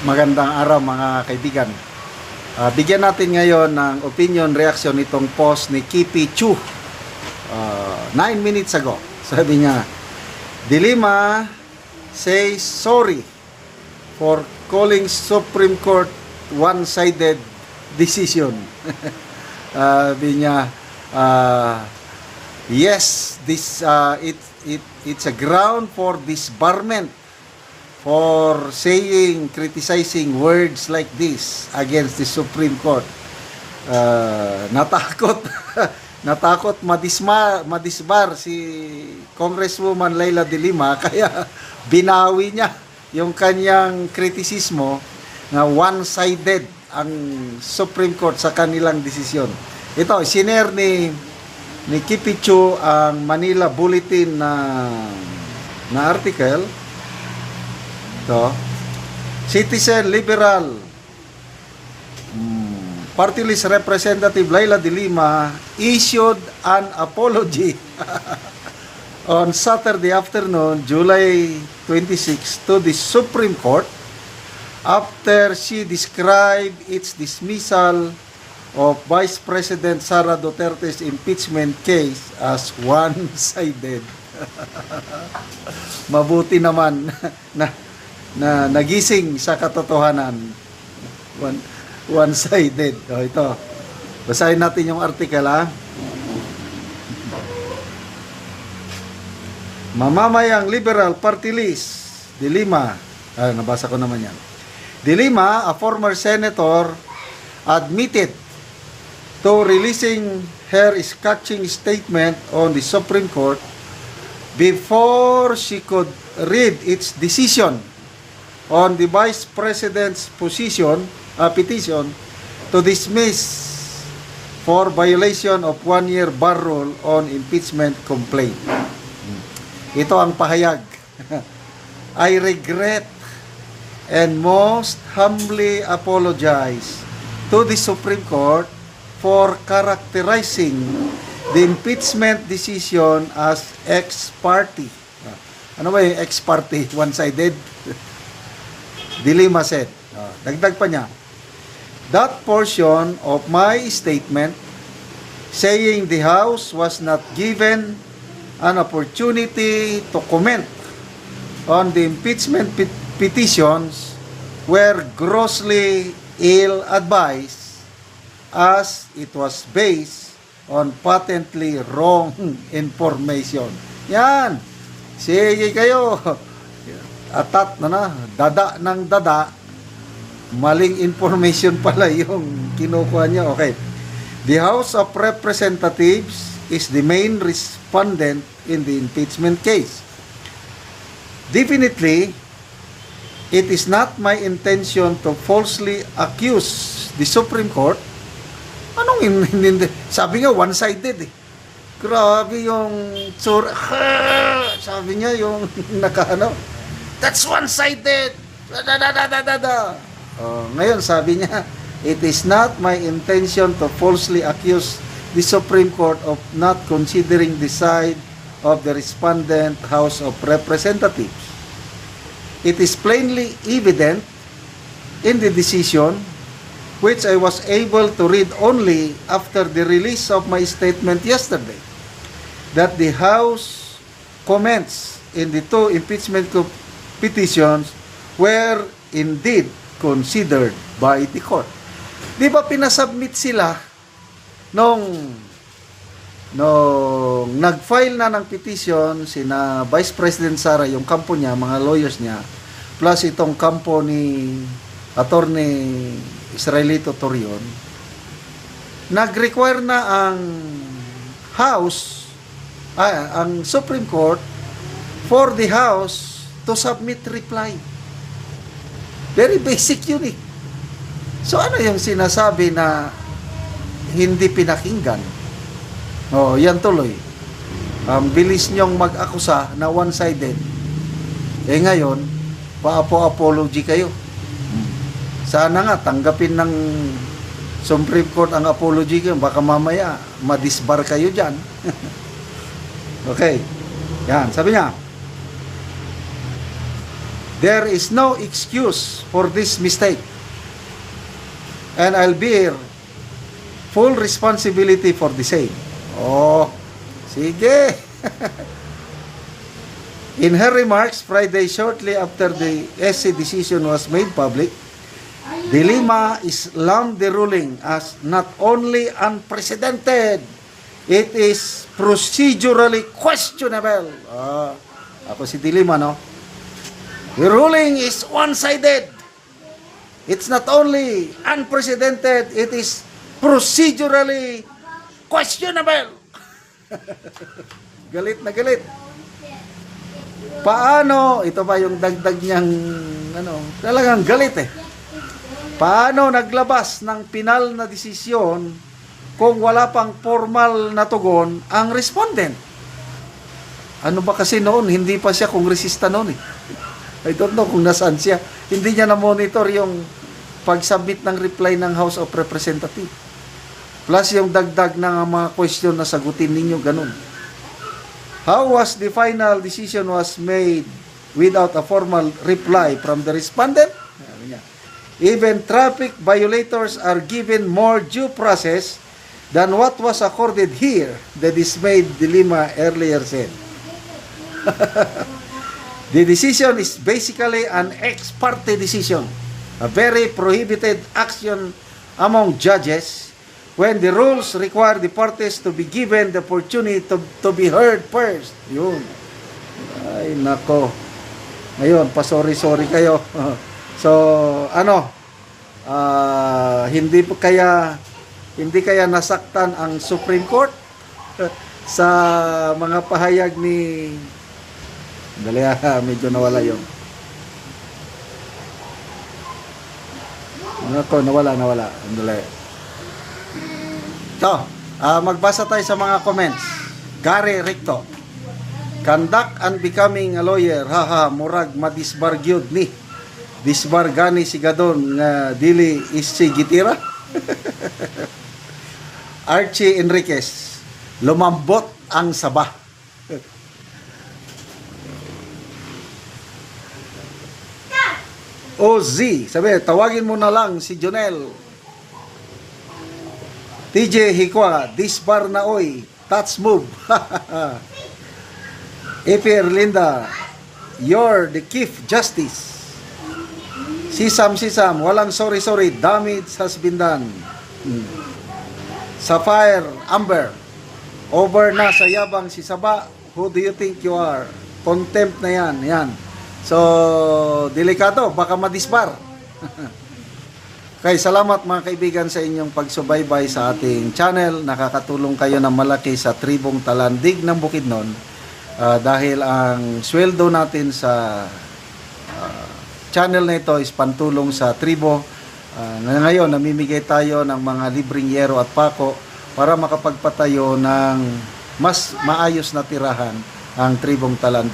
Magandang araw mga kaibigan. Bigyan natin ngayon ng opinion reaction itong post ni Kipi Chu 9 minutes ago. Sabi niya, De Lima says sorry for calling Supreme Court one-sided decision. Sabi niya, yes, it's a ground for disbarment for criticizing words like this against the Supreme Court. Natakot natakot madisbar si Congresswoman Leila De Lima, kaya binawi niya yung kanyang kritisismo na one-sided ang Supreme Court sa kanilang desisyon. Ito, sinare ni Kipichu ang Manila Bulletin na article. Ito, Citizen Liberal Party List Representative Leila De Lima issued an apology on Saturday afternoon, July 26, to the Supreme Court after she described its dismissal of Vice President Sara Duterte's impeachment case as one-sided. Mabuti naman na nagising sa katotohanan. One-sided. Ito. Basahin natin yung article, ha. Mamamayang Liberal Party List, De Lima. Nabasa ko naman yan. De Lima, a former senator, admitted to releasing her scathing statement on the Supreme Court before she could read its decision on the Vice President's petition to dismiss for violation of one-year bar rule on impeachment complaint. Ito ang pahayag. I regret and most humbly apologize to the Supreme Court for characterizing the impeachment decision as ex parte. Ano ba yung ex parte? One-sided? De Lima said. Dagdag pa niya, that portion of my statement saying the House was not given an opportunity to comment on the impeachment petitions were grossly ill-advised as it was based on patently wrong information. Yan. Sige kayo. Atat dada ng dada, maling information pala yung kinukuha niya. Okay. The House of Representatives is the main respondent in the impeachment case. Definitely, it is not my intention to falsely accuse the Supreme Court. Anong hindi? Sabi nga, one-sided eh. Grabe yung sabi niya yung that's one-sided. Ngayon sabi niya, it is not my intention to falsely accuse the Supreme Court of not considering the side of the respondent House of Representatives. It is plainly evident in the decision, which I was able to read only after the release of my statement yesterday, that the House comments in the two impeachment petitions were indeed considered by the court. Di ba pinasubmit sila nung nag-file na ng petition sina Vice President Sara, yung kampo niya, mga lawyers niya, plus itong kampo ni Attorney Israelito Torion, nag-require na ang ang Supreme Court for the House to submit reply. Very basic yun eh. So ano yung sinasabi na hindi pinakinggan? Yan tuloy. Bilis nyong mag-akusa na one-sided. Ngayon, pa-apology kayo. Sana nga, tanggapin ng Supreme Court ang apology kayo. Baka mamaya, madisbar kayo dyan. Okay. Yan, sabi niya, There is no excuse for this mistake. And I'll bear full responsibility for the same. Oh, sige. In her remarks Friday, shortly after the SC decision was made public, De Lima slammed the ruling as not only unprecedented, it is procedurally questionable. Ako si De Lima, no? The ruling is one-sided. It's not only unprecedented, it is procedurally questionable. Galit na galit. Paano, ito pa yung dagdag niyang, talagang galit eh. Paano naglabas ng pinal na desisyon kung wala pang formal na tugon ang respondent? Ano ba kasi noon, hindi pa siya kongresista noon eh. I don't know kung nasaan siya. Hindi niya na-monitor yung pag-submit ng reply ng House of Representatives. Plus yung dagdag ng mga question na sagutin ninyo, ganun. How was the final decision was made without a formal reply from the respondent? Even traffic violators are given more due process than what was accorded here, the dismayed De Lima earlier said. The decision is basically an ex parte decision, a very prohibited action among judges when the rules require the parties to be given the opportunity to be heard first. Yun. Ay, nako. Ngayon, pa-sorry kayo. So, hindi kaya nasaktan ang Supreme Court sa mga pahayag ni medyo nawala yun. Nawala. Dali. Ito, magbasa tayo sa mga comments. Gary Recto. Conduct and becoming a lawyer, haha, murag madisbargyod ni. Disbargani si Gadon nga dili issi gitira. Archie Enriquez. Lumambot ang saba. OZ, sabi, tawagin mo na lang si Jonel. TJ Hikwa, disbar na oy, touch move. Epi Erlinda, you're the Chief Justice. Sisam, walang sorry, damage has been done. Sapphire Amber, over na sa yabang si Saba, who do you think you are? Contempt na yan. So, delikado, baka madisbar. Kaya salamat mga kaibigan sa inyong pagsubaybay sa ating channel. Nakakatulong kayo ng malaki sa tribong Talandig ng Bukidnon. Dahil ang sweldo natin sa channel na ito is pantulong sa tribo. Ngayon, namimigay tayo ng mga libreng yero at pako para makapagpatayo ng mas maayos na tirahan ang tribong Talandig.